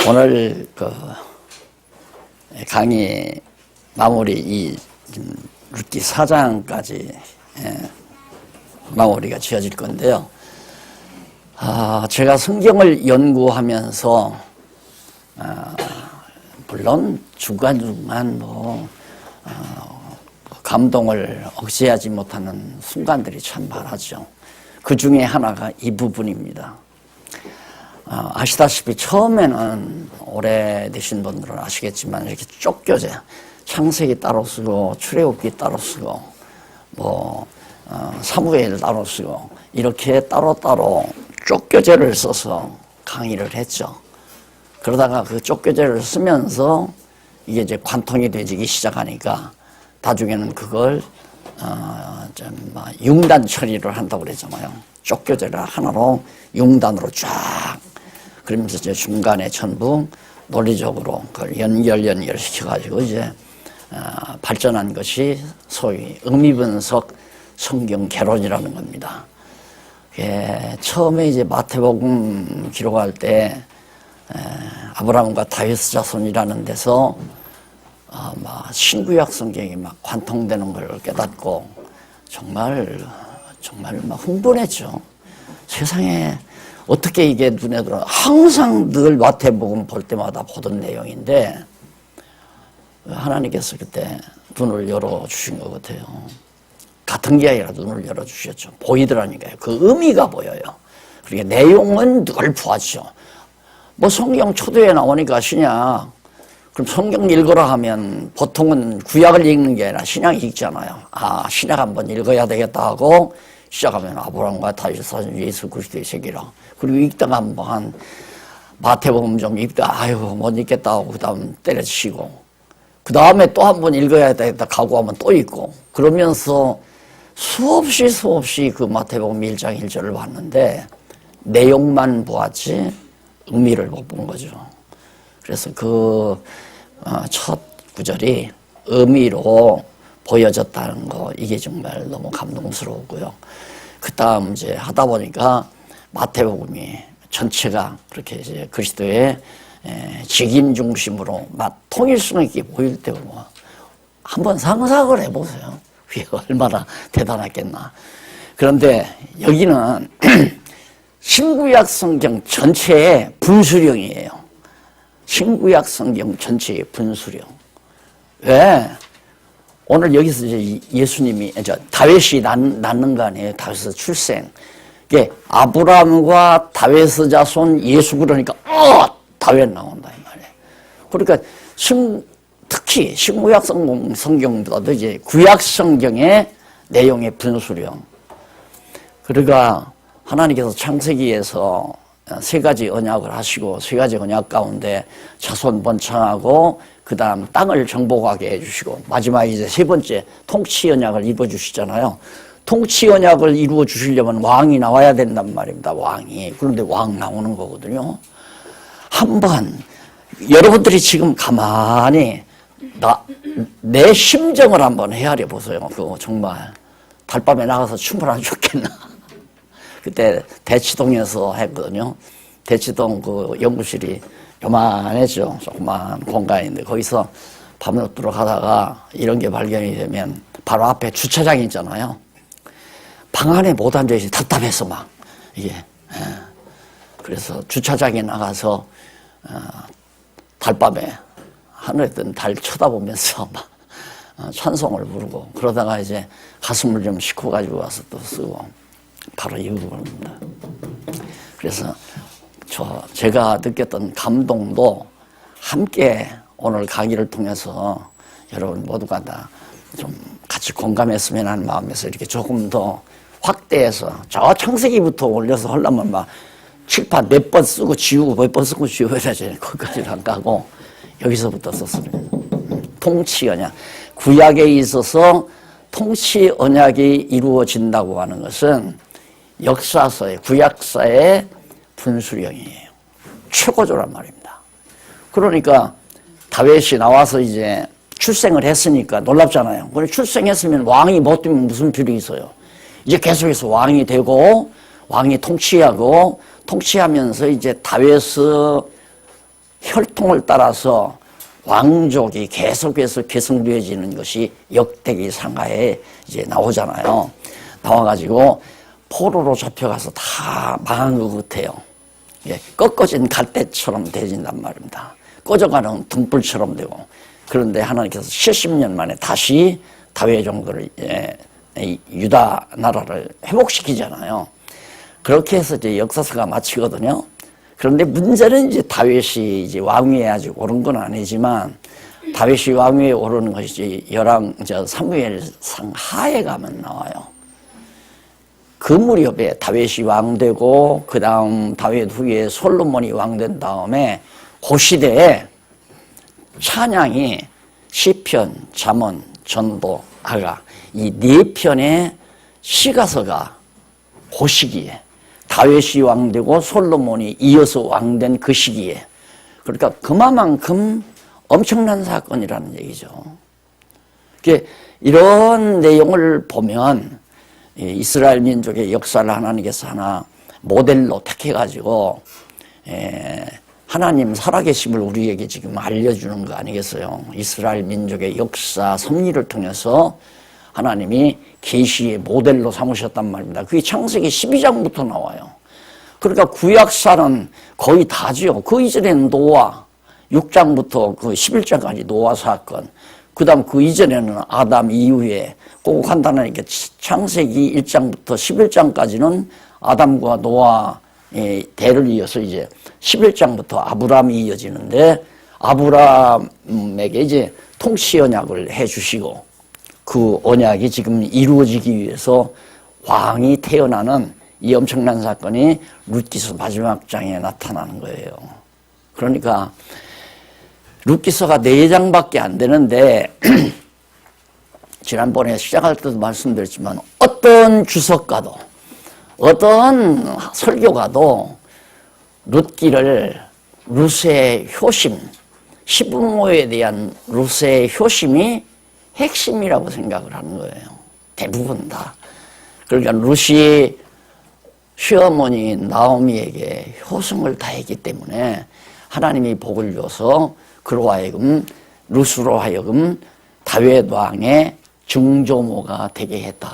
오늘 그 강의 마무리 이 룻기 4장까지 마무리가 지어질 건데요. 제가 성경을 연구하면서 물론 중간중간 감동을 억제하지 못하는 순간들이 참 많았죠. 그 중에 하나가 이 부분입니다. 아시다시피 처음에는 오래되신 분들은 아시겠지만 이렇게 쫓겨져 창세기 따로 쓰고 출애굽기 따로 쓰고 사무엘 따로 쓰고 이렇게 따로따로 쫓겨제를 써서 강의를 했죠. 그러다가 그 쫓겨제를 쓰면서 이게 이제 관통이 되기 시작하니까 나중에는 그걸 융단 처리를 한다고 그랬잖아요. 쫓겨제를 하나로 융단으로 쫙 그러면서 이제 중간에 전부 논리적으로 그걸 연결시켜가지고 이제 발전한 것이 소위 의미분석 성경 개론이라는 겁니다. 처음에 이제 마태복음 기록할 때 아브라함과 다윗 자손이라는 데서 신구약 성경이 막 관통되는 걸 깨닫고 정말 막 흥분했죠. 세상에 어떻게 이게 눈에 들어? 항상 늘 마태복음 볼 때마다 보던 내용인데 하나님께서 그때 눈을 열어주신 것 같아요. 같은 게 아니라 눈을 열어주셨죠. 보이더라니까요. 그 의미가 보여요. 그러니까 내용은 늘 보았죠. 성경 초도에 나오니까 신약, 그럼 성경 읽으라 하면 보통은 구약을 읽는 게 아니라 신약 읽잖아요. 신약 한번 읽어야 되겠다 하고 시작하면 아브라함과 다윗 사진 예수 그리스도의 세계라. 그리고 읽다가 한번 마태복음 좀 읽다가 못 읽겠다 하고 그 다음 때려치고 그 다음에 또 한번 읽어야 되겠다 각오하면 또 읽고 그러면서 수없이 그 마태복음 1장 1절을 봤는데 내용만 보았지 의미를 못 본 거죠. 그래서 그 첫 구절이 의미로 보여졌다는 거 이게 정말 너무 감동스러웠고요. 그 다음 이제 하다 보니까 마태복음이 전체가 그렇게 이제 그리스도의 직임 중심으로 통일성 있게 보일 때고 한번 상상을 해보세요. 그게 얼마나 대단하겠나. 그런데 여기는 신구약 성경 전체의 분수령이에요. 신구약 성경 전체의 분수령. 왜? 오늘 여기서 이제 예수님이, 다윗이 낳는 거 아니에요? 다윗의 출생. 이게 아브라함과 다윗의 자손 예수 그러니까, 다윗 나온다, 이 말이에요. 그러니까, 특히 신구약 성경보다도 이제 구약 성경의 내용의 분수령. 그러니까 하나님께서 창세기에서 세 가지 언약을 하시고 세 가지 언약 가운데 자손 번창하고 그 다음 땅을 정복하게 해주시고 마지막에 이제 세 번째 통치 언약을 입어주시잖아요. 통치 언약을 이루어 주시려면 왕이 나와야 된단 말입니다. 왕이. 그런데 왕 나오는 거거든요. 한번 여러분들이 지금 가만히 내 심정을 한번 헤아려 보세요. 그거 정말 달밤에 나가서 춤을 안 췄겠나. 그때 대치동에서 했거든요. 대치동 그 연구실이 요만했죠. 조그만 공간인데 거기서 밤늦도록 하다가 이런 게 발견이 되면 바로 앞에 주차장이 있잖아요. 방 안에 못 앉아있어요. 답답해서 막 이게. 그래서 주차장에 나가서 달밤에 하늘에 뜬 달 쳐다보면서 막 찬송을 부르고 그러다가 이제 가슴을 좀 싣고 가지고 와서 또 쓰고 바로 이 부분입니다. 그래서 제가 느꼈던 감동도 함께 오늘 강의를 통해서 여러분 모두가 다 좀 같이 공감했으면 하는 마음에서 이렇게 조금 더 확대해서 저 창세기부터 올려서 하려면 막 칠판 몇 번 쓰고 지우고 몇 번 쓰고 지우고 해야지 거기까지는 안 가고 여기서부터 썼습니다. 통치 언약. 구약에 있어서 통치 언약이 이루어진다고 하는 것은 역사서의 구약사의 분수령이에요. 최고조란 말입니다. 그러니까 다윗이 나와서 이제 출생을 했으니까 놀랍잖아요. 그런데 출생했으면 왕이 못 되면 무슨 필요 있어요. 이제 계속해서 왕이 되고 왕이 통치하고 통치하면서 이제 다윗의 혈통을 따라서 왕족이 계속해서 계승되어지는 것이 역대기 상하에 이제 나오잖아요. 나와가지고 포로로 잡혀가서 다 망한 것 같아요. 예, 꺾어진 갈대처럼 되진단 말입니다. 꺼져가는 등불처럼 되고. 그런데 하나님께서 70년 만에 다시 다윗 정도를 유다 나라를 회복시키잖아요. 그렇게 해서 이제 역사서가 마치거든요. 그런데 문제는 이제 다윗이 이제 왕위에 아직 오른 건 아니지만 다윗이 왕위에 오르는 것이 사무엘상 하에 가면 나와요. 그 무렵에 다윗이 왕되고 그 다음 다윗 후에 솔로몬이 왕된 다음에 그 시대에 찬양이 시편, 잠언, 전도, 하가 이 네 편의 시가서가 그 시기에 다윗이 왕되고 솔로몬이 이어서 왕된 그 시기에 그러니까 그만큼 엄청난 사건이라는 얘기죠. 이런 내용을 보면 이스라엘 민족의 역사를 하나님께서 하나 모델로 택해가지고 하나님 살아계심을 우리에게 지금 알려주는 거 아니겠어요? 이스라엘 민족의 역사, 섭리를 통해서 하나님이 계시의 모델로 삼으셨단 말입니다. 그게 창세기 12장부터 나와요. 그러니까 구약사는 거의 다죠. 그 이전에는 노아, 6장부터 그 11장까지 노아 사건, 그 다음 그 이전에는 아담 이후에 꼭 간단하니까 창세기 1장부터 11장까지는 아담과 노아 대를 이어서 이제 11장부터 아브라함이 이어지는데 아브라함에게 이제 통치 언약을 해주시고 그 언약이 지금 이루어지기 위해서 왕이 태어나는 이 엄청난 사건이 룻기서 마지막 장에 나타나는 거예요. 그러니까 룻기서가 4장밖에 안 되는데 지난번에 시작할 때도 말씀드렸지만 어떤 주석가도 어떤 설교가도 룻기를 룻의 효심, 시부모에 대한 룻의 효심이 핵심이라고 생각을 하는 거예요. 대부분 다. 그러니까 룻이 시어머니 나오미에게 효성을 다했기 때문에 하나님이 복을 줘서 그로 하여금 룻으로 하여금 다윗 왕의 증조모가 되게 했다.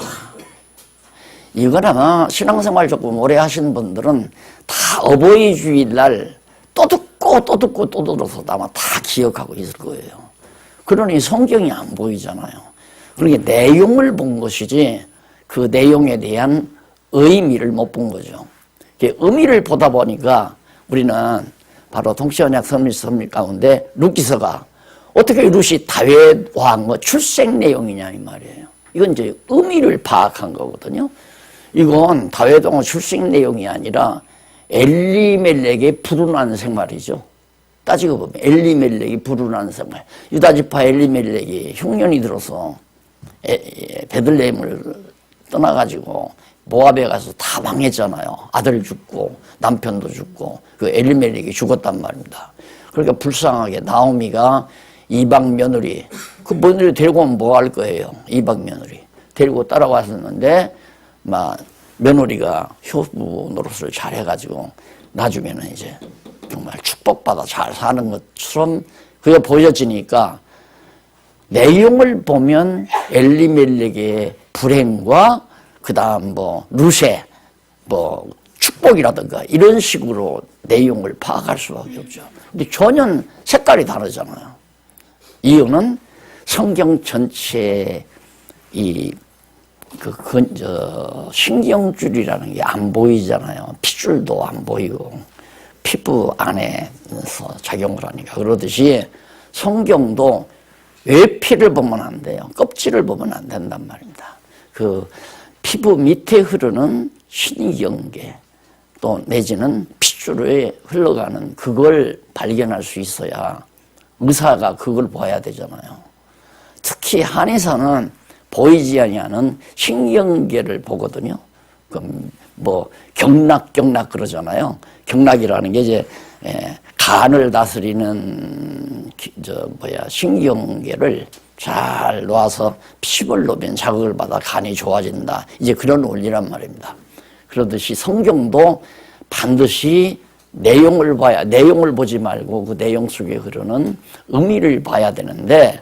이건 아마 신앙생활 조금 오래 하신 분들은 다 어버이 주일날 또 듣고 또 들어서 아마 다 기억하고 있을 거예요. 그러니 성경이 안 보이잖아요. 그러니까 내용을 본 것이지 그 내용에 대한 의미를 못 본 거죠. 의미를 보다 보니까 우리는 바로 통치언약 섭리 가운데 룻기서가 어떻게 룻이 다윗 왕의 출생 내용이냐 이 말이에요. 이건 이제 의미를 파악한 거거든요. 이건 다윗 왕의 출생 내용이 아니라 엘리멜렉의 불운한 생활이죠. 따지고 보면 엘리멜렉이 불운한 생활. 유다지파 엘리멜렉이 흉년이 들어서 베들레헴을 떠나가지고 모압에 가서 다 망했잖아요. 아들 죽고 남편도 죽고 그 엘리멜렉이 죽었단 말입니다. 그러니까 불쌍하게 나오미가 이방 며느리, 그 며느리 데리고 오면 뭐 할 거예요? 이방 며느리 데리고 따라왔었는데 막 며느리가 효부 노릇을 잘 해가지고 나중에는 이제 정말 축복받아 잘 사는 것처럼 그게 보여지니까 내용을 보면 엘리멜렉의 불행과 그 다음 룻의 축복이라든가 이런 식으로 내용을 파악할 수밖에 없죠. 근데 전혀 색깔이 다르잖아요. 이유는 성경 전체에 신경줄이라는 게 안 보이잖아요. 핏줄도 안 보이고 피부 안에서 작용을 하니까. 그러듯이 성경도 외피를 보면 안 돼요. 껍질을 보면 안 된단 말입니다. 그 피부 밑에 흐르는 신경계 또 내지는 핏줄에 흘러가는 그걸 발견할 수 있어야 의사가 그걸 봐야 되잖아요. 특히 한의사는 보이지 아니하는 신경계를 보거든요. 그럼 경락 그러잖아요. 경락이라는 게 이제 간을 다스리는 신경계를 잘 놓아서 핍을 놓으면 자극을 받아 간이 좋아진다. 이제 그런 원리란 말입니다. 그러듯이 성경도 반드시 내용을 보지 말고 그 내용 속에 흐르는 의미를 봐야 되는데,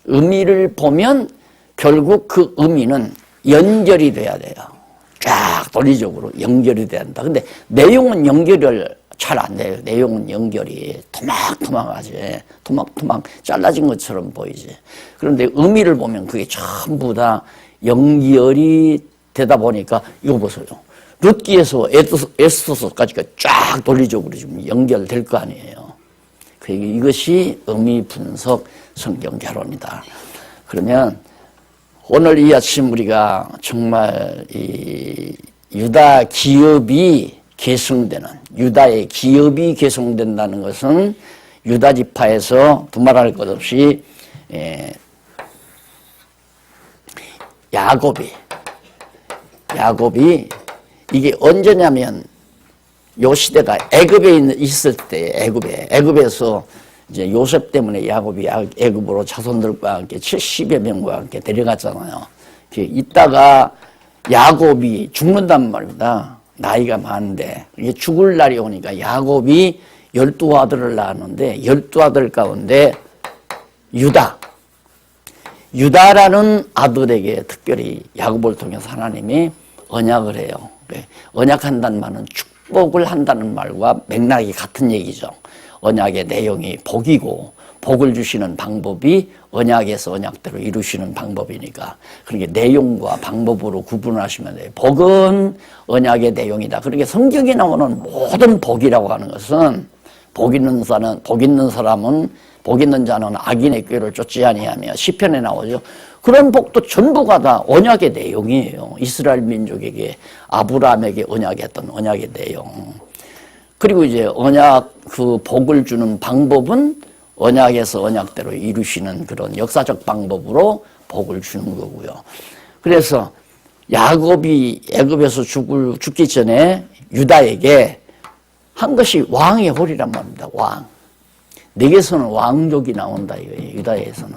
의미를 보면 결국 그 의미는 연결이 돼야 돼요. 쫙 논리적으로 연결이 돼야 한다. 근데 내용은 연결을 잘 안 돼요. 내용은 연결이 토막토막하지. 토막토막 잘라진 것처럼 보이지. 그런데 의미를 보면 그게 전부 다 연결이 되다 보니까, 이거 보세요. 룻기에서 에스더서까지가 쫙 논리적으로 지금 연결될 거 아니에요. 이것이 의미 분석 성경 개론이다. 그러면 오늘 이 아침 우리가 정말 이 유다 기업이 계승되는, 유다의 기업이 계승된다는 것은 유다 지파에서 두말할 것 없이 야곱이 이게 언제냐면 요 시대가 애굽에 있을 때, 애굽에서 이제 요셉 때문에 야곱이 애굽으로 자손들과 함께 70여 명과 함께 데려갔잖아요. 이따가 야곱이 죽는단 말입니다. 나이가 많은데 이게 죽을 날이 오니까 야곱이 12아들을 낳았는데 12아들 가운데 유다라는 아들에게 특별히 야곱을 통해서 하나님이 언약을 해요. 언약한다는 말은 축복을 한다는 말과 맥락이 같은 얘기죠. 언약의 내용이 복이고, 복을 주시는 방법이 언약에서 언약대로 이루시는 방법이니까, 그러니까 내용과 방법으로 구분하시면 돼요. 복은 언약의 내용이다. 그러니까 성경에 나오는 모든 복이라고 하는 것은, 복 있는 사람은, 복 있는 자는 악인의 꾀를 쫓지 아니하며, 시편에 나오죠. 그런 복도 전부가 다 언약의 내용이에요. 이스라엘 민족에게, 아브라함에게 언약했던 언약의 내용. 그리고 이제 언약, 그 복을 주는 방법은 언약에서 언약대로 이루시는 그런 역사적 방법으로 복을 주는 거고요. 그래서 야곱이 애굽에서 죽기 전에 유다에게 한 것이 왕의 홀이란 말입니다. 왕. 내게서는 왕족이 나온다 이거예요. 유다에서는.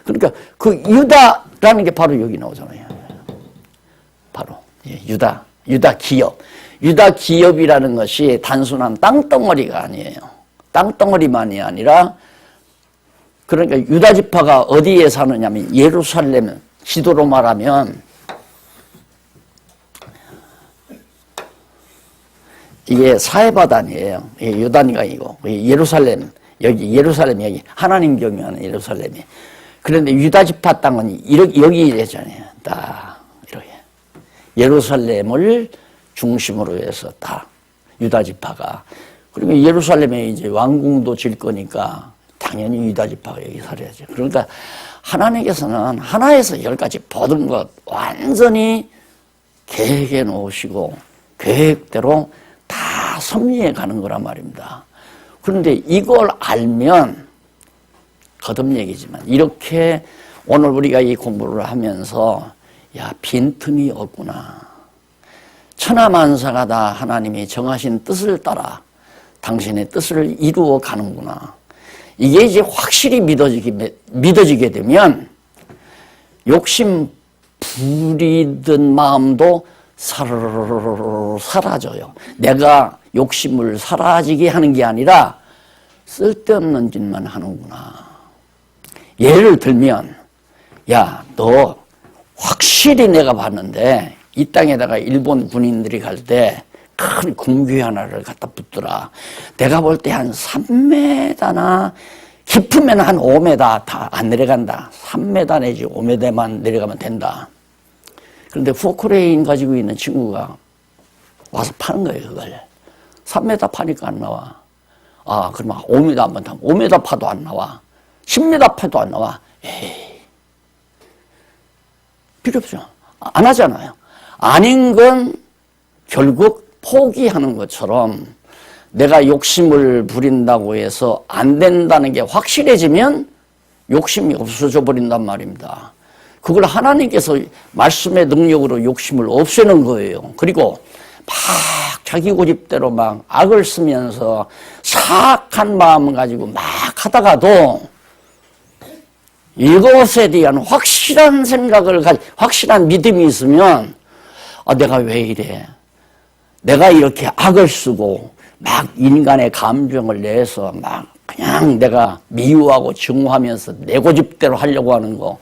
그러니까 그 유다라는 게 바로 여기 나오잖아요. 바로 유다 기업. 유다 기업이라는 것이 단순한 땅덩어리가 아니에요. 땅덩어리만이 아니라, 그러니까 유다 지파가 어디에 사느냐면 예루살렘, 지도로 말하면 이게 사해바단이에요. 요단이가 아니고 예루살렘, 여기 하나님 경유하는 예루살렘이. 그런데 유다 지파 땅은 여기 이래잖아요. 딱 이렇게 예루살렘을 중심으로 해서 다 유다 지파가. 그리고 예루살렘에 이제 왕궁도 질 거니까 당연히 유다 지파가 여기 살아야죠. 그러니까 하나님께서는 하나에서 10가지 모든 것 완전히 계획해 놓으시고 계획대로 다 섭리해 가는 거란 말입니다. 그런데 이걸 알면, 거듭 얘기지만, 이렇게 오늘 우리가 이 공부를 하면서, 야, 빈틈이 없구나. 천하만사가 다 하나님이 정하신 뜻을 따라 당신의 뜻을 이루어 가는구나. 이게 이제 확실히 믿어지게 되면 욕심 부리던 마음도 사라져요. 내가 욕심을 사라지게 하는 게 아니라 쓸데없는 짓만 하는구나. 예를 들면, 야, 너 확실히 내가 봤는데 이 땅에다가 일본 군인들이 갈 때 큰 궁귀 하나를 갖다 붙더라. 내가 볼 때 한 3m나, 깊으면 한 5m 다 안 내려간다. 3m 내지 5m만 내려가면 된다. 그런데 포크레인 가지고 있는 친구가 와서 파는 거예요, 그걸. 3m 파니까 안 나와. 아, 그러면 5m 한번 타면 5m 파도 안 나와. 10m 파도 안 나와. 에이, 필요 없죠. 안 하잖아요. 아닌 건 결국 포기하는 것처럼, 내가 욕심을 부린다고 해서 안 된다는 게 확실해지면 욕심이 없어져 버린단 말입니다. 그걸 하나님께서 말씀의 능력으로 욕심을 없애는 거예요. 그리고 막 자기 고집대로 막 악을 쓰면서 사악한 마음을 가지고 막 하다가도 이것에 대한 확실한 생각을 가지고 확실한 믿음이 있으면, 아, 내가 왜 이래? 내가 이렇게 악을 쓰고 막 인간의 감정을 내서 막 그냥 내가 미워하고 증오하면서 내 고집대로 하려고 하는 거,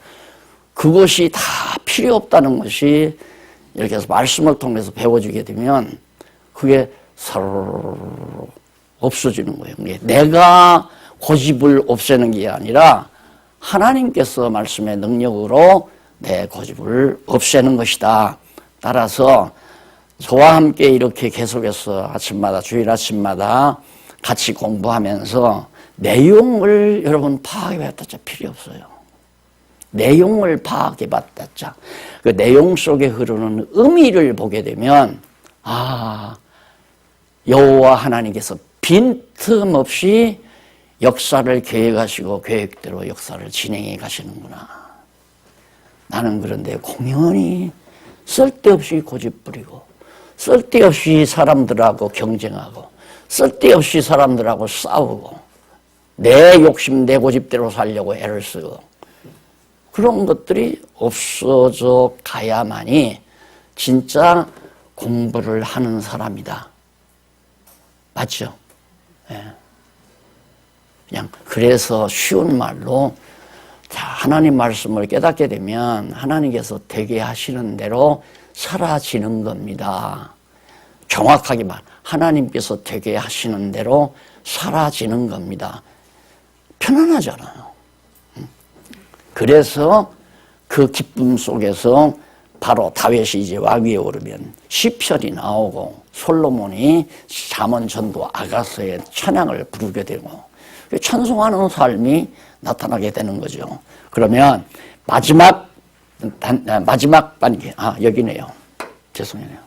그것이 다 필요 없다는 것이 이렇게 해서 말씀을 통해서 배워지게 되면 그게 서로 없어지는 거예요. 내가 고집을 없애는 게 아니라 하나님께서 말씀의 능력으로 내 고집을 없애는 것이다. 따라서 저와 함께 이렇게 계속해서 아침마다, 주일 아침마다 같이 공부하면서 내용을 여러분 파악해봤자 필요 없어요. 내용을 파악해봤자 그 내용 속에 흐르는 의미를 보게 되면 여호와 하나님께서 빈틈없이 역사를 계획하시고 계획대로 역사를 진행해 가시는구나. 나는 그런데 공연히 쓸데없이 고집 부리고 쓸데없이 사람들하고 경쟁하고 쓸데없이 사람들하고 싸우고 내 욕심 내 고집대로 살려고 애를 쓰고 그런 것들이 없어져 가야만이 진짜 공부를 하는 사람이다. 맞죠? 예. 그냥 그래서 쉬운 말로 하나님 말씀을 깨닫게 되면 하나님께서 되게 하시는 대로 사라지는 겁니다. 정확하게 말, 하나님께서 되게 하시는 대로 사라지는 겁니다. 편안하잖아요. 그래서 그 기쁨 속에서 바로 다윗이 이제 왕위에 오르면 시편이 나오고 솔로몬이 잠언 전도 아가서의 찬양을 부르게 되고 찬송하는 삶이 나타나게 되는 거죠. 그러면 마지막 단계, 여기네요. 죄송해요.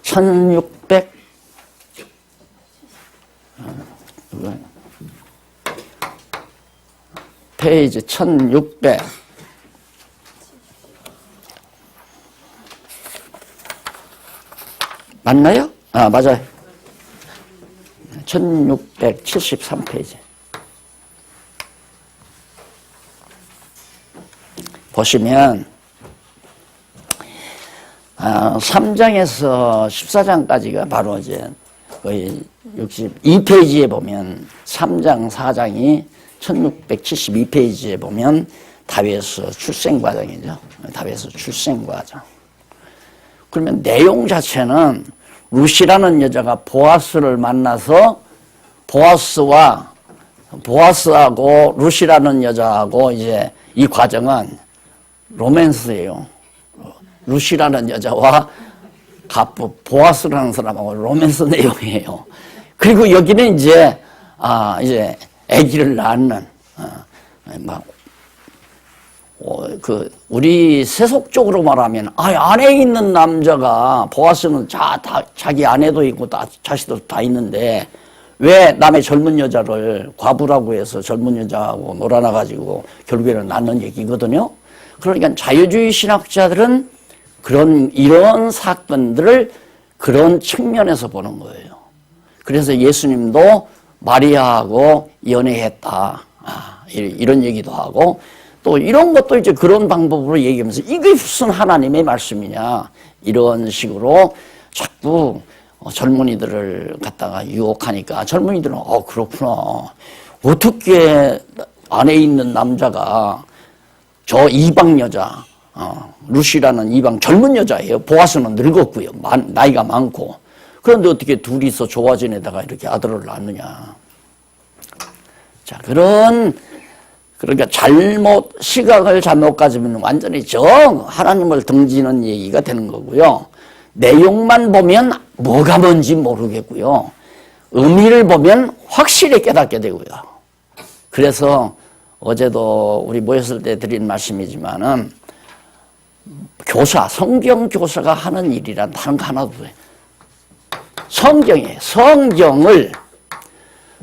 1600 페이지 1600 맞나요? 맞아요. 1673페이지. 보시면 3장에서 14장까지가 바로 이제 거의 62페이지에 보면 3장, 4장이 1672페이지에 보면 다윗의 출생 과정이죠. 다윗의 출생 과정. 그러면 내용 자체는 룻이라는 여자가 보아스를 만나서 보아스하고 룻이라는 여자하고 이제 이 과정은 로맨스예요. 룻이라는 여자와 보아스라는 사람하고 로맨스 내용이에요. 그리고 여기는 이제 아기를 낳는 우리 세속적으로 말하면 안에 있는 남자가 보아스는 자기 아내도 있고 자식도 다 있는데 왜 남의 젊은 여자를 과부라고 해서 젊은 여자하고 놀아나가지고 결국에는 낳는 얘기거든요. 그러니까 자유주의 신학자들은 이런 사건들을 그런 측면에서 보는 거예요. 그래서 예수님도 마리아하고 연애했다. 이런 얘기도 하고 또 이런 것도 이제 그런 방법으로 얘기하면서 이게 무슨 하나님의 말씀이냐 이런 식으로 자꾸 젊은이들을 갖다가 유혹하니까 젊은이들은 그렇구나. 어떻게 안에 있는 남자가 저 이방 여자 룻이라는 이방 젊은 여자예요. 보아스는 늙었고요. 나이가 많고. 그런데 어떻게 둘이서 좋아 지내다가 이렇게 아들을 낳느냐. 자, 그러니까 시각을 잘못 가지면 완전히 하나님을 등지는 얘기가 되는 거고요. 내용만 보면 뭐가 뭔지 모르겠고요. 의미를 보면 확실히 깨닫게 되고요. 그래서 어제도 우리 모였을 때 드린 말씀이지만은 성경 교사가 하는 일이란 다른 거 하나도 없어요.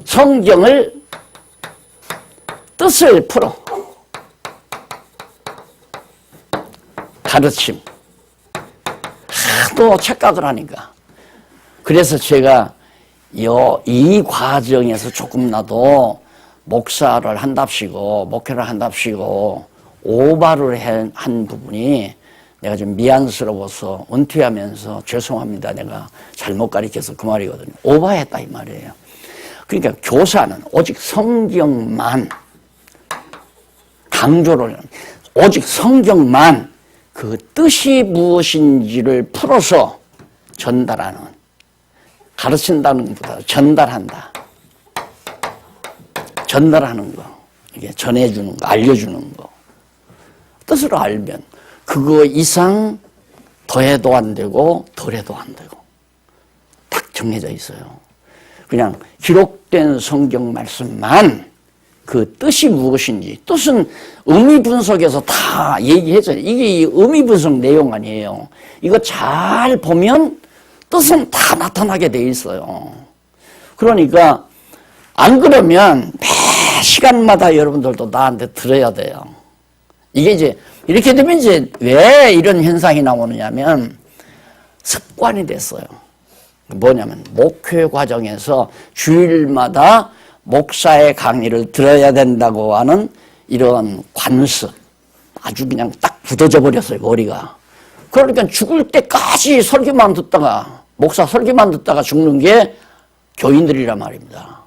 성경을 뜻을 풀어 가르침 하도 착각을 하니까 그래서 제가 이 과정에서 조금이라도 목사를 한답시고 목회를 한답시고 오바를 한 부분이 내가 좀 미안스러워서 은퇴하면서 죄송합니다. 내가 잘못 가르쳐서 그 말이거든요. 오버했다 이 말이에요. 그러니까 교사는 오직 성경만 강조를, 오직 성경만 그 뜻이 무엇인지를 풀어서 전달하는, 가르친다는 것보다 전달한다. 전달하는 거, 이게 전해주는 거, 알려주는 거. 뜻을 알면 그거 이상 더해도 안 되고 덜해도 안 되고 딱 정해져 있어요. 그냥 기록된 성경 말씀만 그 뜻이 무엇인지, 뜻은 의미 분석에서 다 얘기해줘요. 이게 의미 분석 내용 아니에요. 이거 잘 보면 뜻은 다 나타나게 돼 있어요. 그러니까 안 그러면 매 시간마다 여러분들도 나한테 들어야 돼요. 이게 이제 이렇게 되면 이제 왜 이런 현상이 나오느냐면 습관이 됐어요. 뭐냐면 목회 과정에서 주일마다 목사의 강의를 들어야 된다고 하는 이런 관습, 아주 그냥 딱 굳어져 버렸어요, 머리가. 그러니까 죽을 때까지 설교만 듣다가, 목사 설교만 듣다가 죽는 게 교인들이란 말입니다.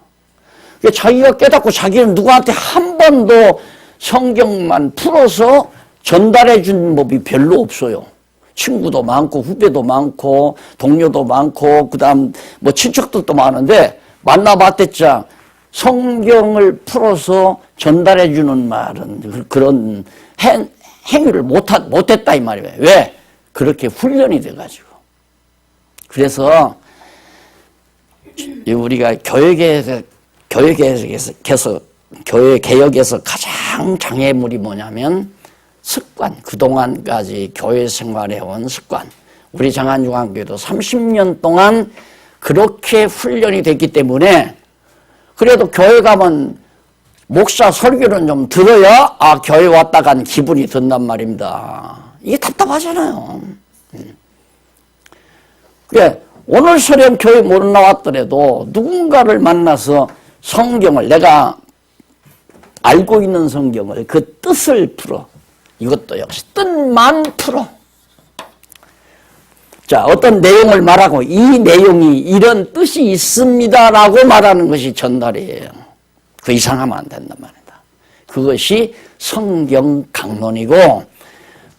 자기가 깨닫고 자기는 누구한테 한 번도 성경만 풀어서 전달해 준 법이 별로 없어요. 친구도 많고 후배도 많고 동료도 많고 그다음 뭐 친척들도 많은데 만나봤댔자 성경을 풀어서 전달해 주는 말은 그런 행위를 못했다 이 말이에요. 왜? 그렇게 훈련이 돼가지고. 그래서 우리가 교회 개혁에서 가장 장애물이 뭐냐면 습관, 그동안까지 교회 생활해온 습관. 우리 장안중앙교회도 30년 동안 그렇게 훈련이 됐기 때문에 그래도 교회 가면 목사 설교는 좀 들어야 교회 왔다 간 기분이 든단 말입니다. 이게 답답하잖아요. 그래, 오늘 설령 교회 못 나왔더라도 누군가를 만나서 성경을, 내가 알고 있는 성경을 그 뜻을 풀어. 이것도 역시 뜻만 풀어. 자, 어떤 내용을 말하고 이 내용이 이런 뜻이 있습니다라고 말하는 것이 전달이에요. 그 이상 하면 안 된단 말이다. 그것이 성경 강론이고,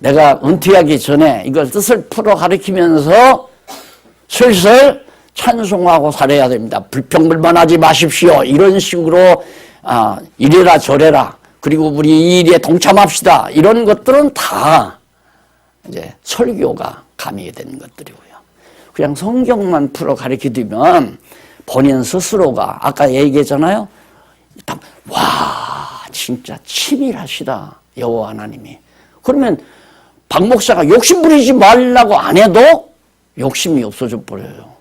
내가 은퇴하기 전에 이걸 뜻을 풀어 가르치면서 슬슬 찬송하고 살아야 됩니다. 불평불만하지 마십시오. 이런 식으로 이래라 저래라. 그리고 우리 이 일에 동참합시다. 이런 것들은 다 이제 설교가 가미가 되는 것들이고요. 그냥 성경만 풀어 가르치면 본인 스스로가 아까 얘기했잖아요. 와, 진짜 치밀하시다. 여호와 하나님이. 그러면 박 목사가 욕심 부리지 말라고 안 해도 욕심이 없어져 버려요.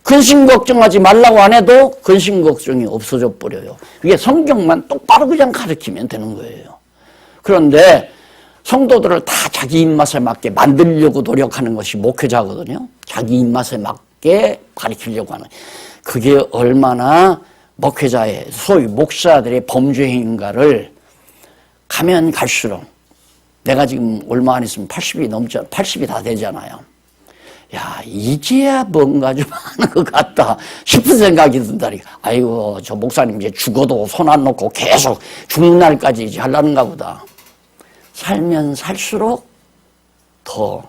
근심 걱정하지 말라고 안 해도 근심 걱정이 없어져 버려요. 이게 성경만 똑바로 그냥 가르치면 되는 거예요. 그런데 성도들을 다 자기 입맛에 맞게 만들려고 노력하는 것이 목회자거든요. 자기 입맛에 맞게 가르치려고 하는. 그게 얼마나 목회자의, 소위 목사들의 범죄 행위인가를 가면 갈수록, 내가 지금 얼마 안 있으면 80이 다 되잖아요. 야, 이제야 뭔가 좀 하는 것 같다 싶은 생각이 든다니까. 아이고, 저 목사님 이제 죽어도 손 안 놓고 계속 죽는 날까지 이제 하려는가 보다. 살면 살수록 더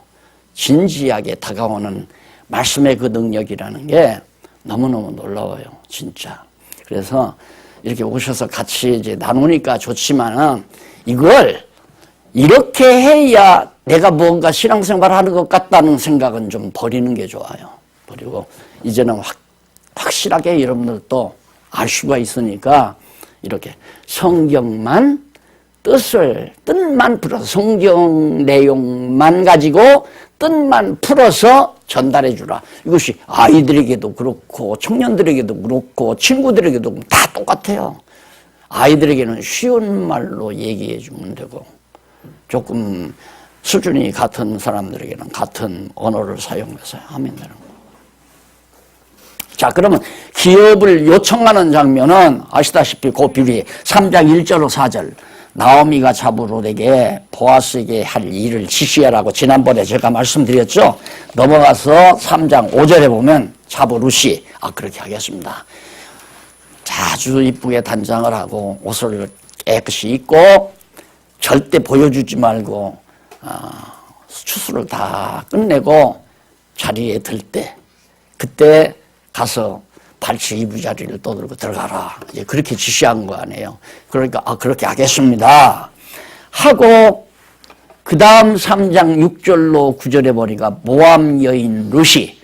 진지하게 다가오는 말씀의 그 능력이라는 게 너무너무 놀라워요, 진짜. 그래서 이렇게 오셔서 같이 이제 나누니까 좋지만은 이걸 이렇게 해야 내가 뭔가 신앙생활 하는 것 같다는 생각은 좀 버리는 게 좋아요. 그리고 이제는 확실하게 여러분들도 알 수가 있으니까 이렇게 성경만 뜻만 풀어서 성경 내용만 가지고 뜻만 풀어서 전달해 주라. 이것이 아이들에게도 그렇고 청년들에게도 그렇고 친구들에게도 다 똑같아요. 아이들에게는 쉬운 말로 얘기해 주면 되고 조금 수준이 같은 사람들에게는 같은 언어를 사용해서 하면 되는 거예요. 자, 그러면 기업을 요청하는 장면은 아시다시피 그 비리 3장 1절 4절 나오미가 자부로에게 보아스에게 할 일을 지시하라고 지난번에 제가 말씀드렸죠. 넘어가서 3장 5절에 보면 자부루시 그렇게 하겠습니다. 아주 이쁘게 단장을 하고 옷을 깨끗이 입고 절대 보여주지 말고 추수를 다 끝내고 자리에 들 때 그때 가서 발치 이부자리를 떠들고 들어가라. 이제 그렇게 지시한 거 아니에요. 그러니까 그렇게 하겠습니다 하고 그 다음 3장 6절로 9절에 보니까 모함 여인 룻이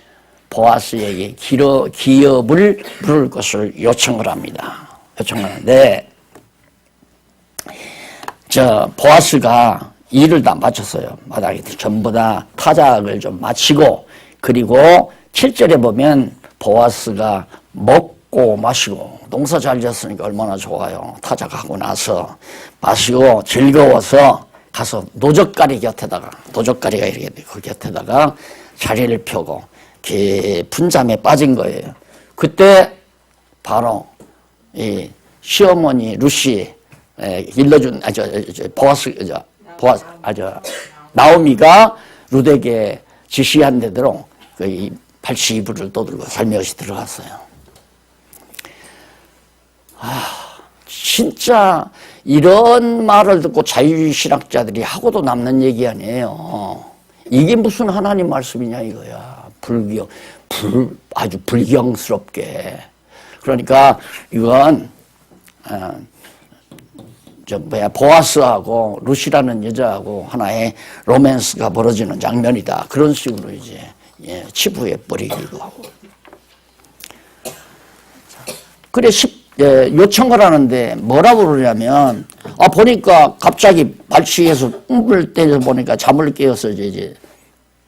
보아스에게 기업을 물을 것을 요청을 합니다. 요청을 하는데 보아스가 일을 다 마쳤어요. 마당에 전부 다 타작을 좀 마치고 그리고 7절에 보면 보아스가 먹고 마시고 농사 잘 지었으니까 얼마나 좋아요. 타작하고 나서 마시고 즐거워서 가서 노젓가리 곁에다가 노젓가리가 이렇게 그 곁에다가 자리를 펴고 깊은 잠에 빠진 거예요. 그때 바로 이 시어머니 루시 일러준 나오미가 룻에게 지시한 대로 그 82부를 떠들고 살며시 들어갔어요. 진짜 이런 말을 듣고 자유주의 신학자들이 하고도 남는 얘기 아니에요. 이게 무슨 하나님 말씀이냐 이거야. 아주 불경스럽게. 그러니까 이건 보아스하고 룻이라는 여자하고 하나의 로맨스가 벌어지는 장면이다. 그런 식으로 이제 치부해 버리기도 하고. 그래 요청을 하는데 뭐라고 그러냐면 보니까 갑자기 발치해서 꿈을 때려 보니까 잠을 깨어서 이제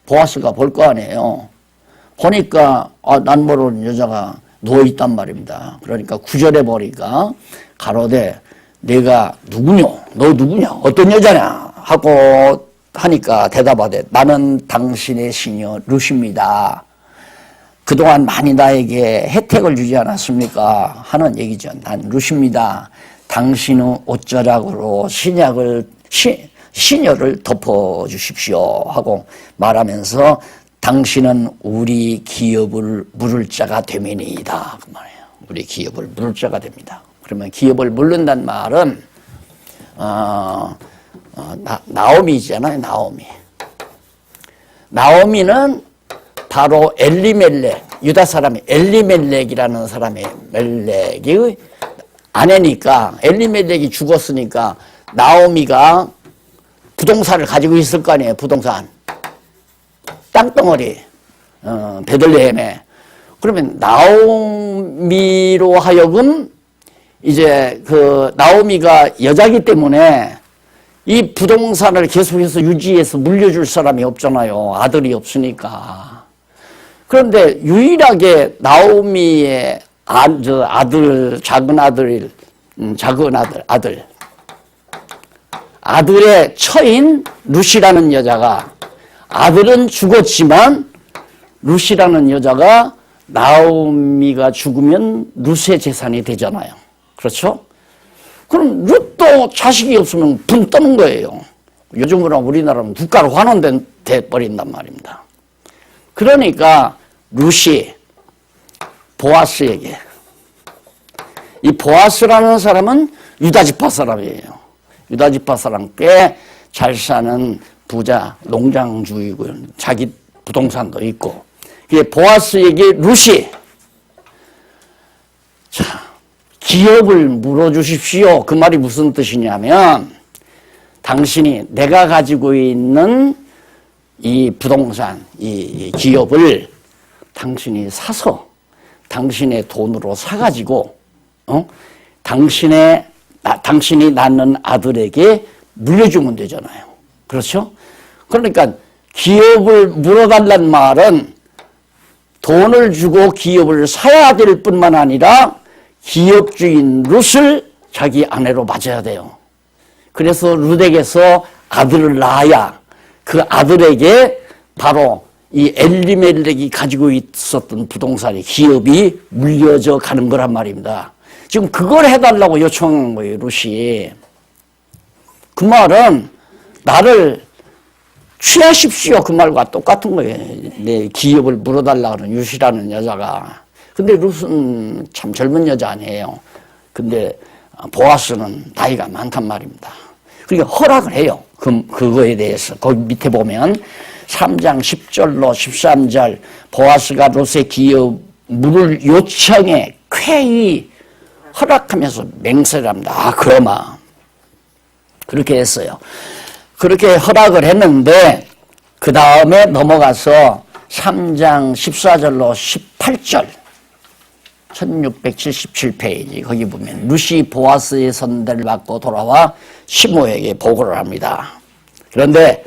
보아스가 볼 거 아니에요. 보니까 난 모르는 여자가 누워있단 말입니다. 그러니까 9절에 보니까 가로되 내가 누구냐? 너 누구냐? 어떤 여자냐? 하고 하니까 대답하되 나는 당신의 시녀 룻입니다. 그동안 많이 나에게 혜택을 주지 않았습니까? 하는 얘기죠. 난 룻입니다. 당신의 옷자락으로 시녀를 덮어주십시오 하고 말하면서 당신은 우리 기업을 물을 자가 되매니이다. 그 말이에요. 우리 기업을 물을 자가 됩니다. 그러면 기업을 물른다는 말은 나오미잖아요. 나오미는 바로 엘리멜렉, 유다 사람이 엘리멜렉이라는 사람의 멜렉이 아내니까 엘리멜렉이 죽었으니까 나오미가 부동산을 가지고 있을 거 아니에요. 부동산. 땅덩어리. 베들레헴에. 그러면 나오미로 하여금 이제 나오미가 여자기 때문에 이 부동산을 계속해서 유지해서 물려줄 사람이 없잖아요. 아들이 없으니까. 그런데 유일하게 나오미의 아들의 처인 룻이라는 여자가 아들은 죽었지만 룻이라는 여자가 나오미가 죽으면 룻의 재산이 되잖아요. 그렇죠? 그럼 룻도 자식이 없으면 붕 떠는 거예요. 요즘으로 우리나라는 국가로 환원돼 버린단 말입니다. 그러니까 룻이 보아스에게 이 보아스라는 사람은 유다지파 사람이에요. 유다지파 사람 꽤 잘 사는 부자 농장주이고 자기 부동산도 있고 보아스에게 룻이 기업을 물어주십시오. 그 말이 무슨 뜻이냐면 당신이 내가 가지고 있는 이 부동산, 이 기업을 당신이 사서 당신의 돈으로 사가지고 당신이 낳는 아들에게 물려주면 되잖아요. 그렇죠? 그러니까 기업을 물어달란 말은 돈을 주고 기업을 사야 될 뿐만 아니라 기업주인 룻을 자기 아내로 맞아야 돼요. 그래서 룻에게서 아들을 낳아야 그 아들에게 바로 이 엘리멜렉이 가지고 있었던 부동산의 기업이 물려져 가는 거란 말입니다. 지금 그걸 해달라고 요청한 거예요, 룻이. 그 말은 나를 취하십시오. 그 말과 똑같은 거예요. 내 기업을 물어달라 그러는 룻이라는 여자가. 근데 룻은 참 젊은 여자 아니에요. 근데 보아스는 나이가 많단 말입니다. 그러니까 허락을 해요. 그거에 대해서. 거기 밑에 보면 3장 10절로 13절 보아스가 룻의 기업 물을 요청해 쾌히 허락하면서 맹세를 합니다. 아, 그러마. 그렇게 했어요. 그렇게 허락을 했는데 그 다음에 넘어가서 3장 14절로 18절 1677페이지 거기 보면 룻이 보아스의 선대를 받고 돌아와 시므에게 보고를 합니다. 그런데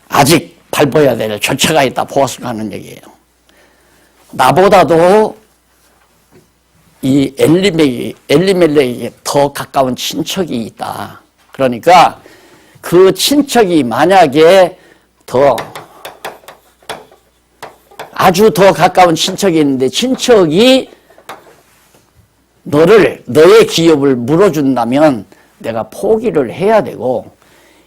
아직 밟아야 될 절차가 있다. 보아스가 하는 얘기예요. 나보다도 이 엘리멜렉에게 더 가까운 친척이 있다. 그러니까 그 친척이 만약에 아주 더 가까운 친척이 있는데 친척이 너의 기업을 물어준다면 내가 포기를 해야 되고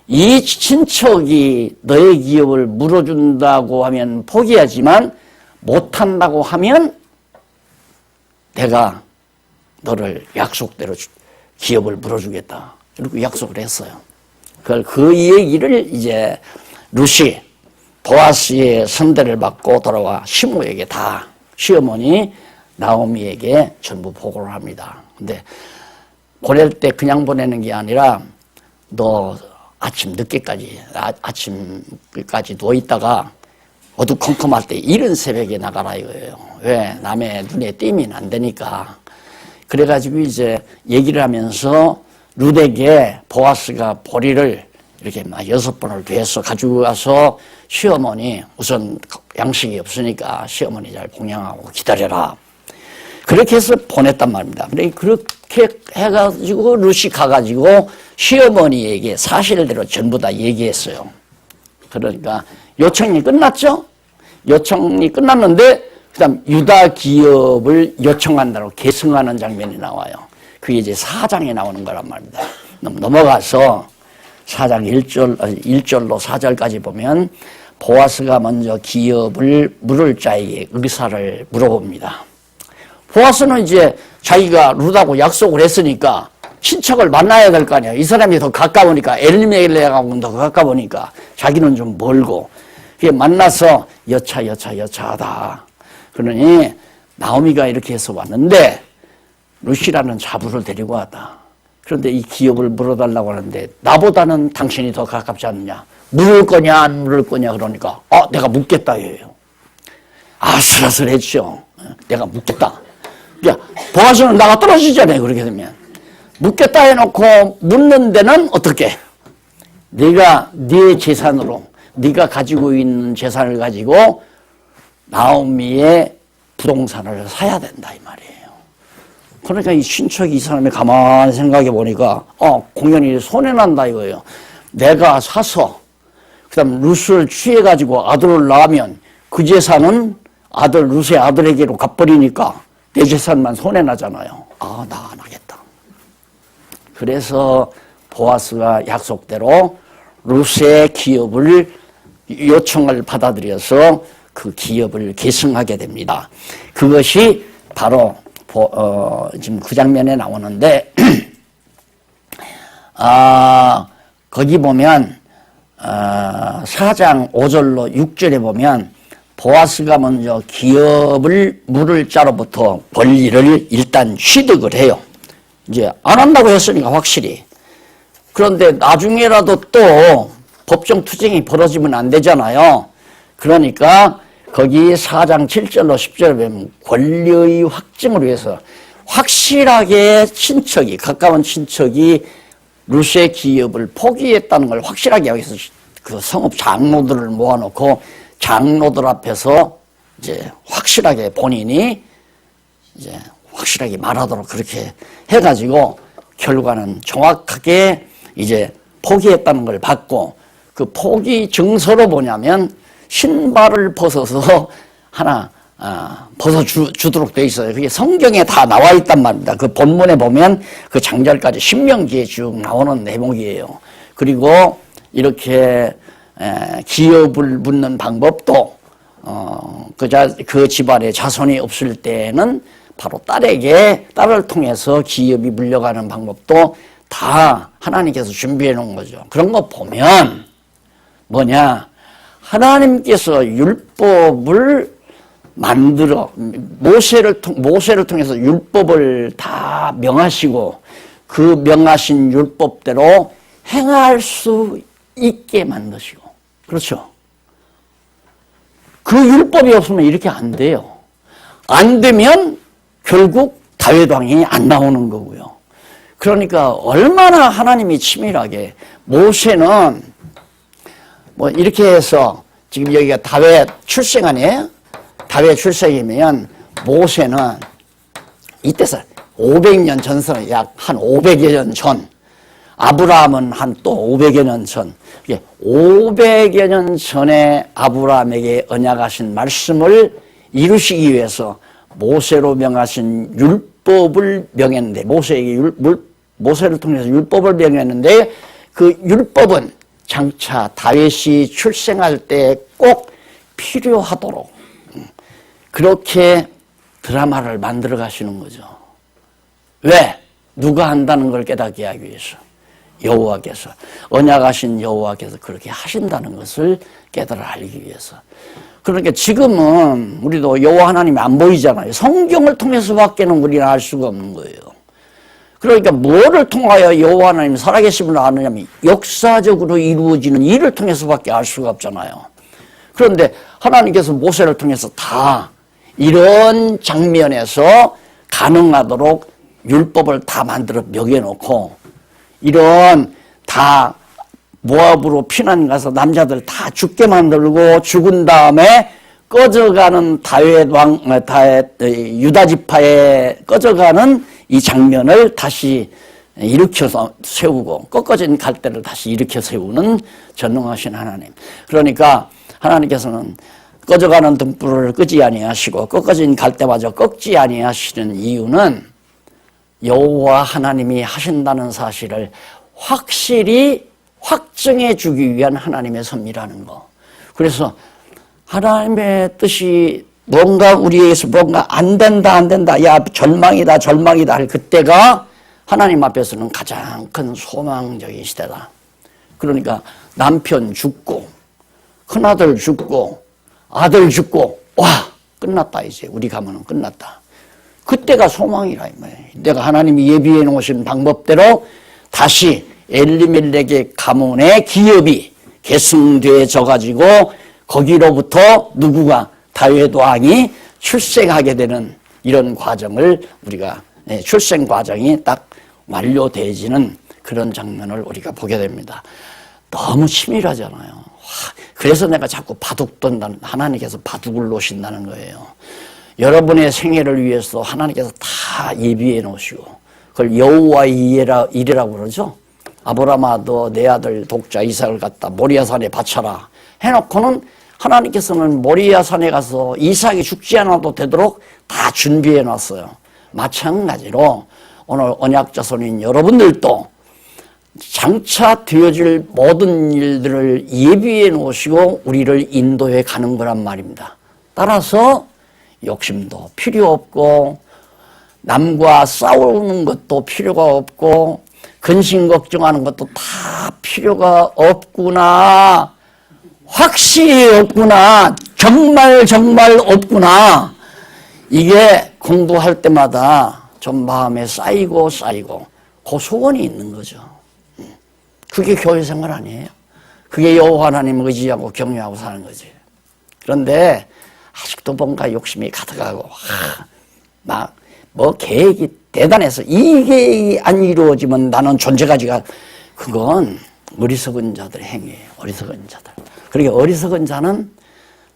이 친척이 너의 기업을 물어준다고 하면 포기하지만 못한다고 하면 내가 너를 약속대로 기업을 물어주겠다. 이렇게 약속을 했어요. 그 얘기를 이제 룻이 보아스의 선대를 받고 돌아와 시므에게 다 시어머니 나오미에게 전부 보고를 합니다. 근데 보낼 때 그냥 보내는 게 아니라 너 아침 늦게까지 누워 있다가 어두컴컴할 때 이른 새벽에 나가라 이거예요. 왜? 남의 눈에 띄면 안 되니까. 그래가지고 이제 얘기를 하면서 룻에게 보아스가 보리를 이렇게 막 6번을 돼서 가지고 가서 시어머니 우선 양식이 없으니까 시어머니 잘 봉양하고 기다려라. 그렇게 해서 보냈단 말입니다. 근데 그렇게 해가지고 룻이 가가지고 시어머니에게 사실대로 전부 다 얘기했어요. 그러니까 요청이 끝났죠? 요청이 끝났는데 그다음 유다 기업을 요청한다고 계승하는 장면이 나와요. 그게 이제 4장에 나오는 거란 말입니다. 넘어가서 4장 1절로 4절까지 보면 보아스가 먼저 기업을 물을 자에게 의사를 물어봅니다. 보아스는 이제 자기가 룻하고 약속을 했으니까 친척을 만나야 될 거 아니에요. 이 사람이 더 가까우니까 엘리멜렉하고는 더 가까우니까 자기는 좀 멀고 만나서 여차하다. 그러니 나오미가 이렇게 해서 왔는데 룻이라는 자부를 데리고 왔다. 그런데 이 기업을 물어달라고 하는데 나보다는 당신이 더 가깝지 않느냐. 물을 거냐 안 물을 거냐 그러니까 내가 묻겠다 해요. 아슬아슬했죠. 내가 묻겠다. 야, 보아스는 나가 떨어지잖아요. 그렇게 되면. 묻겠다 해놓고 묻는 데는 어떻게? 네가 네 재산으로 네가 가지고 있는 재산을 가지고 나오미의 부동산을 사야 된다 이 말이에요. 그러니까 이 친척이 이 사람이 가만히 생각해 보니까 공연히 손해난다 이거예요. 내가 사서 그다음 룻을 취해가지고 아들을 낳으면 그 재산은 룻의 아들에게로 갚버리니까 내 재산만 손해나잖아요. 나 안 하겠다. 그래서 보아스가 약속대로 룻의 기업을 요청을 받아들여서 그 기업을 계승하게 됩니다. 그것이 바로 지금 그 장면에 나오는데 거기 보면 4장 5절로 6절에 보면 보아스가 먼저 기업을 물을 자로부터 권리를 일단 취득을 해요. 이제 안 한다고 했으니까 확실히. 그런데 나중에라도 또 법정 투쟁이 벌어지면 안 되잖아요. 그러니까 거기 4장 7절로 10절에 보면 권리의 확증을 위해서 확실하게 가까운 친척이 룻의 기업을 포기했다는 걸 확실하게 하기 위해서 그 성읍 장로들을 모아놓고 장로들 앞에서 이제 확실하게 본인이 이제 확실하게 말하도록 그렇게 해가지고 결과는 정확하게 이제 포기했다는 걸 받고 그 포기 증서로 뭐냐면 신발을 벗어서 하나 벗어주도록 돼 있어요. 그게 성경에 다 나와 있단 말입니다. 그 본문에 보면 그 장절까지 신명기에 쭉 나오는 대목이에요. 그리고 이렇게 기업을 묻는 방법도 그 집안에 자손이 없을 때는 바로 딸을 통해서 기업이 물려가는 방법도 다 하나님께서 준비해 놓은 거죠. 그런 거 보면 뭐냐, 하나님께서 율법을 만들어 모세를 통해서 율법을 다 명하시고 그 명하신 율법대로 행할 수 있게 만드시고, 그렇죠? 그 율법이 없으면 이렇게 안 돼요. 안 되면 결국 다윗 왕이 안 나오는 거고요. 그러니까 얼마나 하나님이 치밀하게, 모세는 뭐 이렇게 해서 지금 여기가 다윗 출생 아니에요? 다윗 출생이면 모세는 이때서 500년 전서 약 한 500여 년 전, 아브라함은 한 또 500여 년 전, 500여 년 전에 아브라함에게 언약하신 말씀을 이루시기 위해서 모세로 명하신 율법을 명했는데, 모세를 통해서 율법을 명했는데, 그 율법은 장차 다윗이 출생할 때 꼭 필요하도록 그렇게 드라마를 만들어 가시는 거죠. 왜? 누가 한다는 걸 깨닫게 하기 위해서. 여호와께서, 언약하신 여호와께서 그렇게 하신다는 것을 깨달아 알기 위해서. 그러니까 지금은 우리도 여호와 하나님이 안 보이잖아요. 성경을 통해서밖에는 우리는 알 수가 없는 거예요. 그러니까 뭐를 통하여 여호와 하나님이 살아계심을 아느냐면 역사적으로 이루어지는 일을 통해서밖에 알 수가 없잖아요. 그런데 하나님께서 모세를 통해서 다 이런 장면에서 가능하도록 율법을 다 만들어 명해놓고, 이런 다 모압으로 피난 가서 남자들 다 죽게 만들고 죽은 다음에 꺼져가는 유다 지파에 꺼져가는 이 장면을 다시 일으켜서 세우고, 꺾어진 갈대를 다시 일으켜 세우는 전능하신 하나님. 그러니까 하나님께서는 꺼져가는 등불을 끄지 아니하시고 꺾어진 갈대마저 꺾지 아니하시는 이유는 여호와 하나님이 하신다는 사실을 확실히 확증해 주기 위한 하나님의 섭리라는 거. 그래서 하나님의 뜻이 뭔가 우리에게서 뭔가 안 된다, 야 절망이다 할 그때가 하나님 앞에서는 가장 큰 소망적인 시대다. 그러니까 남편 죽고 큰아들 죽고 아들 죽고, 와 끝났다, 이제 우리 가문은 끝났다. 그때가 소망이라 이 말이에요. 내가 하나님이 예비해 놓으신 방법대로 다시 엘리멜렉의 가문의 기업이 계승되어져 가지고 거기로부터 누구가, 다윗 왕이 출생하게 되는 이런 과정을 우리가, 출생 과정이 딱 완료되어지는 그런 장면을 우리가 보게 됩니다. 너무 치밀하잖아요. 그래서 내가 자꾸 바둑돈다는, 하나님께서 바둑을 놓으신다는 거예요. 여러분의 생애를 위해서 하나님께서 다 예비해 놓으시고, 그걸 여호와의 일이라고 그러죠. 아브라함아, 너 내 아들 독자 이삭을 갖다 모리아산에 바쳐라 해놓고는 하나님께서는 모리아산에 가서 이삭이 죽지 않아도 되도록 다 준비해 놨어요. 마찬가지로 오늘 언약자손인 여러분들도 장차 되어질 모든 일들을 예비해 놓으시고 우리를 인도해 가는 거란 말입니다. 따라서 욕심도 필요 없고 남과 싸우는 것도 필요가 없고 근심 걱정하는 것도 다 필요가 없구나. 확실히 없구나. 정말 없구나. 이게 공부할 때마다 좀 마음에 쌓이고 그 소원이 있는 거죠. 그게 교회 생활 아니에요? 그게 여호와 하나님을 의지하고 경외하고 사는 거지. 그런데 아직도 뭔가 욕심이 가득하고 막 뭐 계획이 대단해서 이 계획이 안 이루어지면 나는 존재가지가, 그건 어리석은 자들의 행위예요. 어리석은 자들. 그러니까 어리석은 자는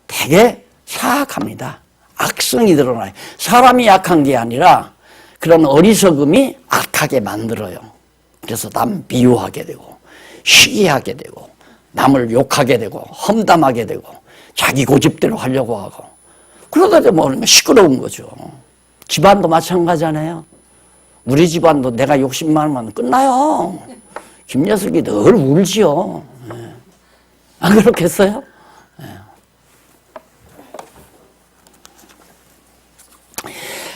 되게 사악합니다. 악성이 드러나요. 사람이 약한 게 아니라 그런 어리석음이 악하게 만들어요. 그래서 남 미워하게 되고 시기하게 되고 남을 욕하게 되고 험담하게 되고 자기 고집대로 하려고 하고, 그러다 보면 시끄러운 거죠. 집안도 마찬가지잖아요. 우리 집안도 내가 욕심 많으면 끝나요. 김여숙이 늘 울지요. 안 그렇겠어요?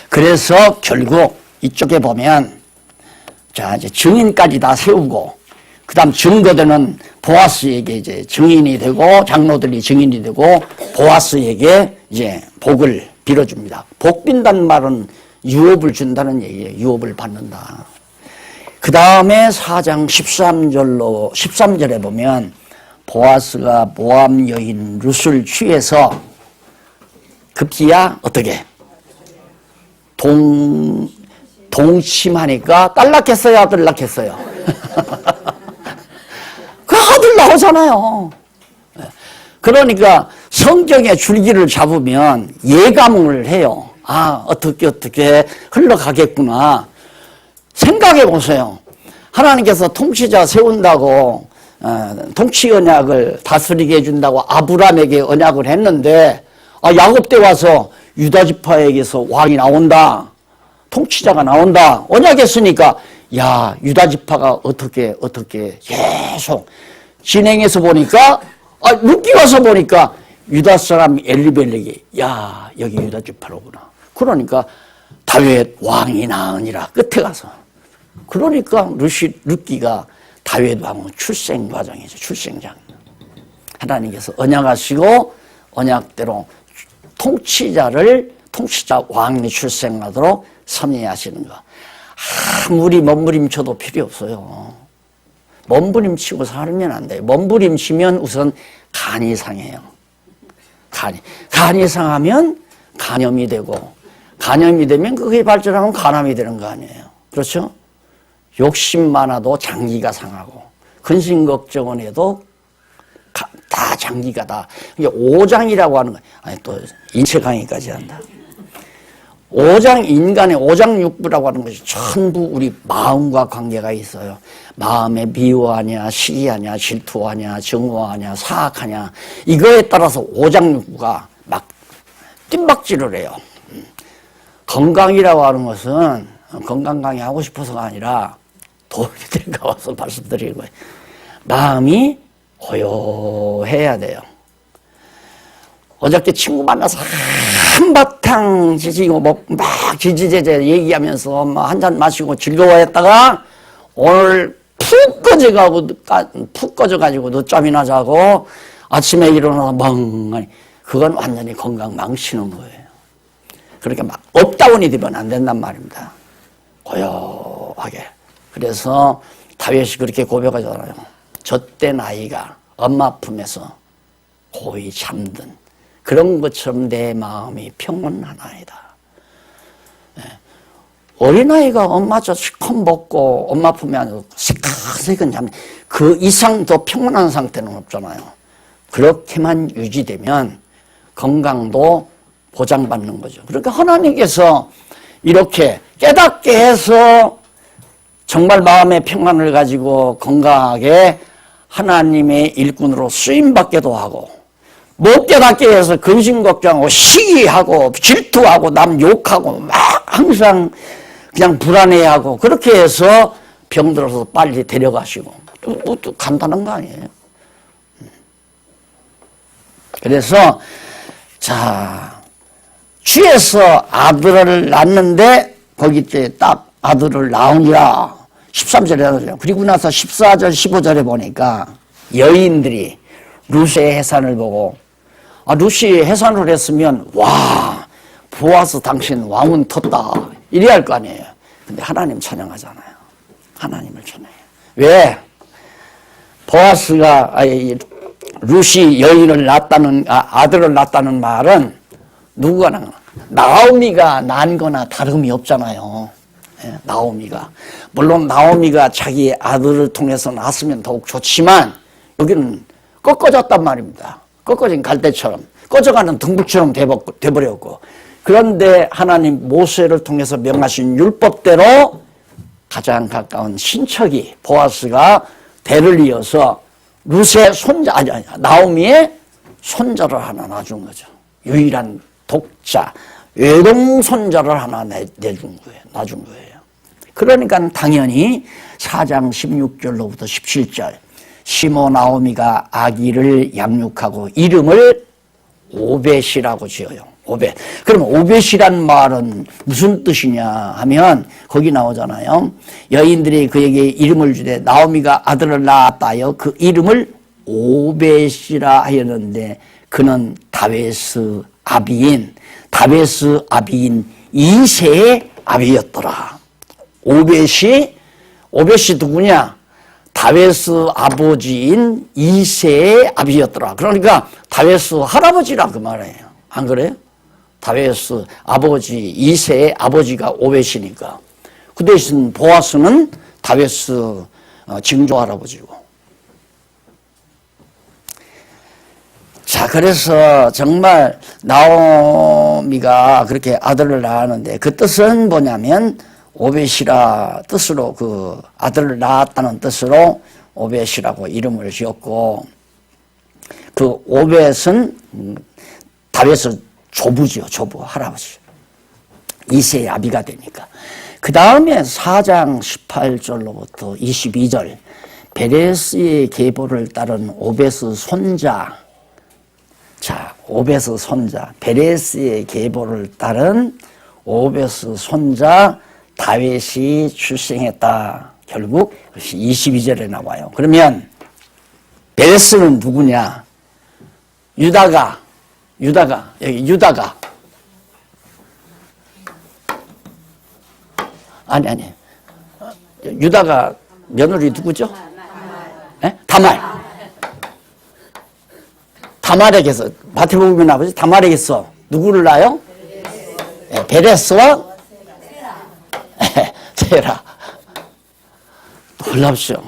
그래서 결국 이쪽에 보면 자 이제 증인까지 다 세우고 그다음 증거되는 보아스에게 이제 증인이 되고 장로들이 증인이 되고 보아스에게 이제 복을 빌어줍니다. 복 빈다는 말은 유업을 준다는 얘기예요. 유업을 받는다. 그 다음에 4장 13절에 보면 보아스가 모압 여인 룻을 취해서 급기야 어떻게 동침하니까 딸 낳겠어요, 아들 낳겠어요? 그 아들 나오잖아요. 그러니까 성경의 줄기를 잡으면 예감을 해요. 아, 어떻게 흘러가겠구나. 생각해 보세요. 하나님께서 통치자 세운다고 통치 언약을 다스리게 해준다고 아브라함에게 언약을 했는데 야곱 때 와서 유다 지파에게서 왕이 나온다. 통치자가 나온다. 언약했으니까 야 유다 지파가 어떻게 계속 진행해서 보니까 룻기 와서 보니까 유다 사람 엘리벨렉이 야 여기 유다 지파로구나. 그러니까 다윗 왕이 나으니라 끝에 가서 그러니까 룻기가 다윗 왕의 출생 과정이죠. 출생장. 하나님께서 언약하시고 언약대로 통치자 왕이 출생하도록 섭리하시는 거. 아무리 몸부림쳐도 필요 없어요. 몸부림치고 살면 안 돼요. 몸부림치면 우선 간이 상해요. 간이 상하면 간염이 되고 간염이 되면 그게 발전하면 간암이 되는 거 아니에요. 그렇죠? 욕심 많아도 장기가 상하고 근심 걱정은 해도 다 장기가 다. 이게 5장이라고 하는 거예요. 아니 또 인체 강의까지 한다. 5장 인간의 5장 육부라고 하는 것이 전부 우리 마음과 관계가 있어요. 마음에 미워하냐, 시기하냐, 질투하냐, 증오하냐, 사악하냐 이거에 따라서 5장 육부가 막 뜀박질을 해요. 건강이라고 하는 것은 건강 강의하고 싶어서가 아니라 도움이 될까 와서 말씀드리는 거예요. 마음이 고요해야 돼요. 어저께 친구 만나서 한바탕 지지고 막 지지제제 얘기하면서 한 잔 마시고 즐거워했다가 오늘 푹 꺼져가지고 늦잠이나 자고 아침에 일어나서 멍하니 그건 완전히 건강 망치는 거예요. 그렇게 막 업다운이 되면 안 된단 말입니다. 고요하게. 그래서 다윗이 그렇게 고백하잖아요. 젖대 나이가 엄마 품에서 고이 잠든 그런 것처럼 내 마음이 평온하나이다. 네. 어린아이가 엄마 젖 실컷 먹고 엄마 품에 앉아서 새까새근 잠 그 이상 더 평온한 상태는 없잖아요. 그렇게만 유지되면 건강도 보장받는 거죠. 그러니까 하나님께서 이렇게 깨닫게 해서 정말 마음의 평안을 가지고 건강하게 하나님의 일꾼으로 쓰임받게도 하고 못 깨닫게 해서 근심 걱정하고 시기하고 질투하고 남 욕하고 막 항상 그냥 불안해하고 그렇게 해서 병들어서 빨리 데려가시고 또 간단한 거 아니에요. 그래서 자 취해서 아들을 낳는데 거기 이제 딱 아들을 낳으니라 13절에 하죠. 그리고 나서 14절 15절에 보니까 여인들이 룻의 해산을 보고 룻이 해산을 했으면 와 보아스 당신 왕은 텄다 이래야 할 거 아니에요. 근데 하나님 찬양하잖아요. 하나님을 찬양해요. 왜? 보아스가 룻이 여인을 낳았다는 아들을 낳았다는 말은 누구가 낳은 나오미가 낳은 거나 다름이 없잖아요. 나오미가 물론 나오미가 자기 아들을 통해서 낳았으면 더욱 좋지만 여기는 꺾어졌단 말입니다. 꺾어진 갈대처럼 꺼져가는 등불처럼 돼버렸고 그런데 하나님 모세를 통해서 명하신 율법대로 가장 가까운 친척이 보아스가 대를 이어서 룻의 손자 나오미의 손자를 하나 놔준 거죠. 유일한 독자 외동손자를 하나 놔준 거예요. 그러니까 당연히 4장 16절로부터 17절 시모 나오미가 아기를 양육하고 이름을 오벳이라고 지어요. 오벳. 그럼 오벳이란 말은 무슨 뜻이냐 하면 거기 나오잖아요. 여인들이 그에게 이름을 주되 나오미가 아들을 낳았다여 그 이름을 오벳이라 하였는데 그는 다베스 아비인 이세의 아비였더라. 오벳이 누구냐? 다베스 아버지인 이세의 아비였더라. 그러니까 다베스 할아버지라 그 말이에요. 안 그래요? 다베스 아버지 이세의 아버지가 오벳이니까. 그 대신 보아스는 다베스 증조 할아버지고. 자, 그래서 정말 나오미가 그렇게 아들을 낳았는데 그 뜻은 뭐냐면 오벳이라 뜻으로 그 아들을 낳았다는 뜻으로 오벳이라고 이름을 지었고 그 오벳은 다베스 조부지요. 조부 할아버지. 이세의 아비가 되니까. 그 다음에 4장 18절로부터 22절 베레스의 계보를 따른 오벳의 손자 자, 오벳의 손자 베레스의 계보를 따른 오벳의 손자 다윗이 출생했다. 결국 22절에 나와요. 그러면 베레스는 누구냐? 유다가 아니 유다가 며느리 누구죠? 다말에게서 마태복음 아버지 다말에게서 누구를 낳아요? 베레스와 세라. 놀랍죠.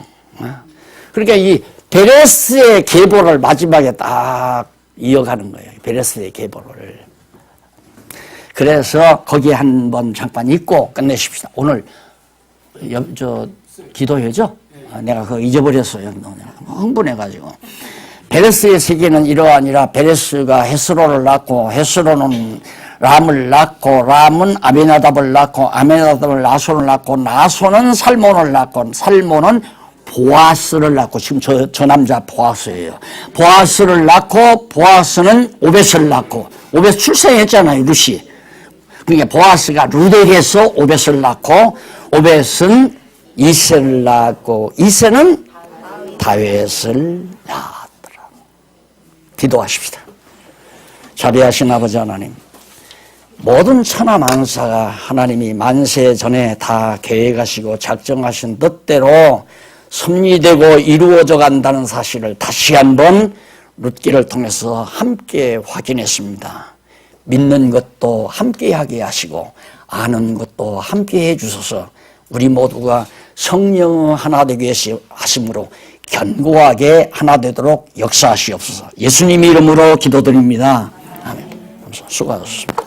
그러니까 이 베레스의 계보를 마지막에 딱 이어가는 거예요. 베레스의 계보를. 그래서 거기에 한번 잠깐 읽고 끝내십시다. 오늘 기도회죠? 내가 그거 잊어버렸어요. 흥분해가지고. 베레스의 세계는 이러하니라. 베레스가 헤스로를 낳고 헤스로는 람을 낳고 람은 아미나답을 낳고 아미나답을 나손을 낳고 나손은 살몬을 낳고 살몬은 보아스를 낳고 지금 저 남자 보아스예요. 보아스를 낳고 보아스는 오벳을 낳고 오벳 출생했잖아요. 루시. 그러니까 보아스가 루덱에서 오벳을 낳고 오벳은 이세를 낳고 이세는 다윗을 낳았더라. 기도하십시다. 자비하신 아버지 하나님, 모든 천하 만사가 하나님이 만세 전에 다 계획하시고 작정하신 뜻대로 섭리되고 이루어져 간다는 사실을 다시 한번 룻기를 통해서 함께 확인했습니다. 믿는 것도 함께하게 하시고 아는 것도 함께해 주셔서 우리 모두가 성령 하나 되게 하심으로 견고하게 하나 되도록 역사하시옵소서. 예수님 이름으로 기도드립니다. 아멘. 수고하셨습니다.